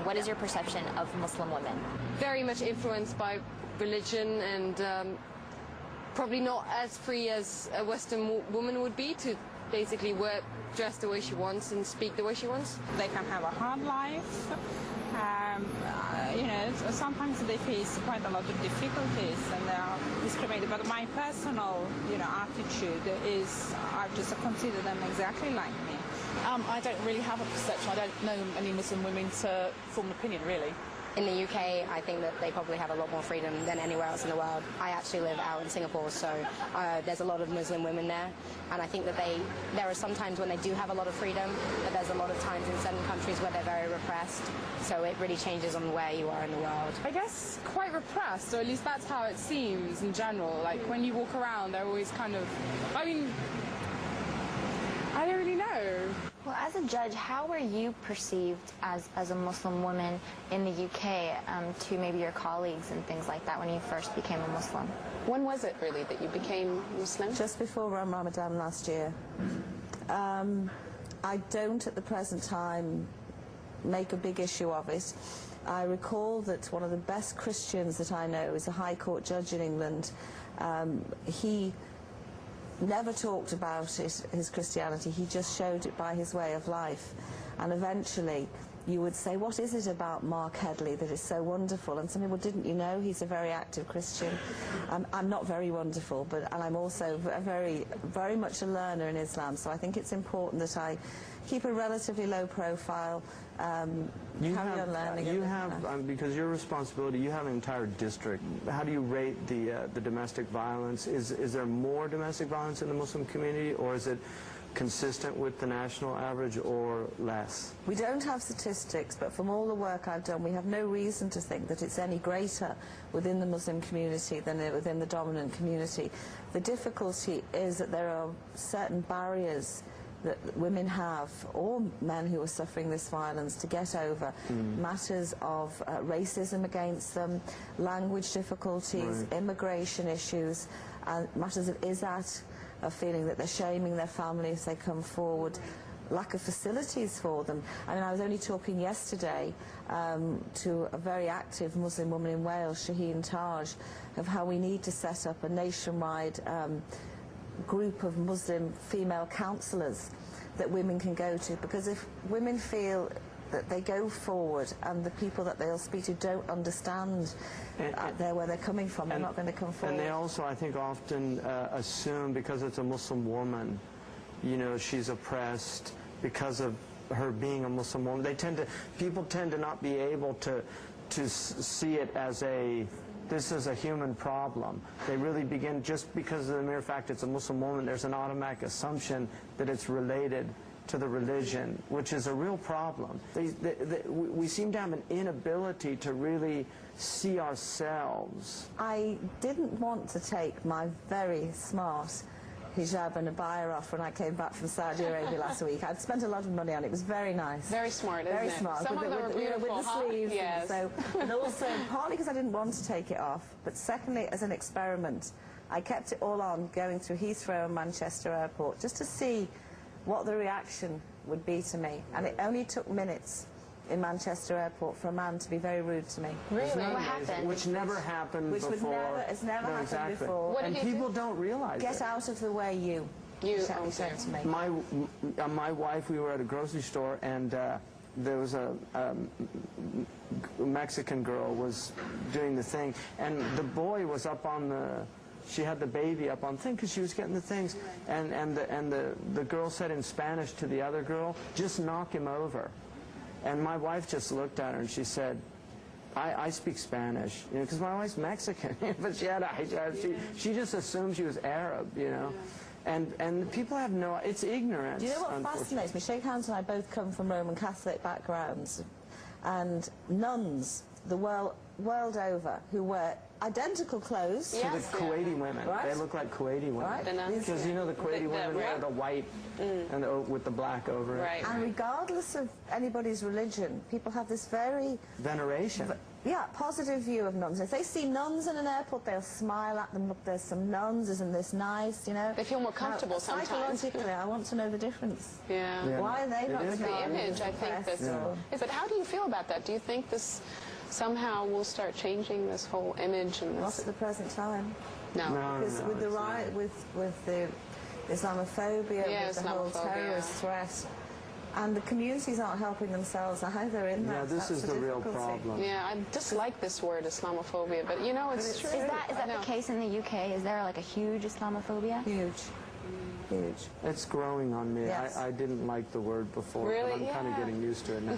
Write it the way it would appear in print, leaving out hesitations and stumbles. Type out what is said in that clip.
What is your perception of Muslim women? Very much influenced by religion, and probably not as free as a Western woman would be to basically dress the way she wants and speak the way she wants. They can have a hard life. You know, sometimes they face quite a lot of difficulties and they are discriminated. But my personal, attitude is I just consider them exactly like me. I don't really have a perception. I don't know any Muslim women to form an opinion, really. In the UK, I think that they probably have a lot more freedom than anywhere else in the world. I actually live out in Singapore, so there's a lot of Muslim women there. And I think that there are some times when they do have a lot of freedom, but there's a lot of times in certain countries where they're very repressed. So it really changes on where you are in the world. I guess quite repressed, or at least that's how it seems in general. Like when you walk around, they're always kind of, I mean, I don't really know. Well, as a judge, how were you perceived as a Muslim woman in the UK to maybe your colleagues and things like that when you first became a Muslim? When was it really that you became Muslim? Just before Ramadan last year. I don't at the present time make a big issue of it. I recall that one of the best Christians that I know is a High Court judge in England. He never talked about his Christianity, he just showed it by his way of life. And eventually you would say, what is it about Mark Headley that is so wonderful? And some people, didn't you know he's a very active Christian? I'm not very wonderful, and I'm also very much a learner in Islam, so I think it's important that I keep a relatively low profile, carry on learning. You have, because your responsibility, you have an entire district. How do you rate the domestic violence? Is there more domestic violence in the Muslim community, or is it consistent with the national average or less? We don't have statistics, but from all the work I've done, we have no reason to think that it's any greater within the Muslim community than within the dominant community. The difficulty is that there are certain barriers that women have, or men who are suffering this violence, to get over. Matters of racism against them, language difficulties, immigration issues, matters of izzat, of feeling that they're shaming their family if they come forward, lack of facilities for them. I mean, I was only talking yesterday to a very active Muslim woman in Wales, Shaheen Taj, of how we need to set up a nationwide group of Muslim female counsellors that women can go to, because if women feel that they go forward and the people that they'll speak to don't understand where they're coming from, they're not going to come forward. And they also, I think, often assume because it's a Muslim woman, she's oppressed because of her being a Muslim woman. People tend to not be able to see it as this is a human problem. They really begin, just because of the mere fact it's a Muslim woman, there's an automatic assumption that it's related to the religion, which is a real problem. We seem to have an inability to really see ourselves. I didn't want to take my very smart hijab and abaya off when I came back from Saudi Arabia last week. I'd spent a lot of money on it. It was very nice. Very smart, isn't it? Very smart. Some of them are beautiful, with the sleeves. Yes. And also, partly because I didn't want to take it off, but secondly, as an experiment, I kept it all on going through Heathrow and Manchester Airport just to see what the reaction would be to me. And it only took minutes in Manchester Airport for a man to be very rude to me. Really? What happened? Which never happened before. It's never happened before. And people don't realize Get out of the way, you. You said to me. My wife, we were at a grocery store, and there was a Mexican girl was doing the thing, and the boy was up on she had the baby up on the thing because she was getting the things, and the girl said in Spanish to the other girl, just knock him over. And my wife just looked at her and she said, I speak Spanish, because my wife's Mexican, but she had a hijab. She just assumed she was Arab, And people have it's ignorance. Do you know what fascinates me? Sheikh Hans and I both come from Roman Catholic backgrounds, and nuns the world over who wear identical clothes. So the Kuwaiti women, Right. they look like Kuwaiti women. Right. Because you know the Kuwaiti women wear the white and with the black over it. Right. And regardless of anybody's religion, people have this very Veneration. positive view of nuns. If they see nuns in an airport, they'll smile at them. Look, there's some nuns. Isn't this nice? You know. They feel more comfortable Now, sometimes. Psychologically, I want to know the difference. Yeah. Yeah. Why are they It not is. The regarded image, as I think, that's... oppressed? Is it, how do you feel about that? Do you think this somehow will start changing this whole image and Not this... at the present time. No. No, Because no, with the it's not. riot, with the Islamophobia, Yeah, with the whole Islamophobia. terrorist threat, and the communities aren't helping themselves either in that. Yeah, this That's is the real difficulty. problem. Yeah, I dislike this word, Islamophobia, but you know, it's true. Is that I know. the case in the UK? Is there like a huge Islamophobia? Huge. Huge. It's growing on me. Yes. I didn't like the word before, Really? but I'm kind of Yeah. getting used to it now.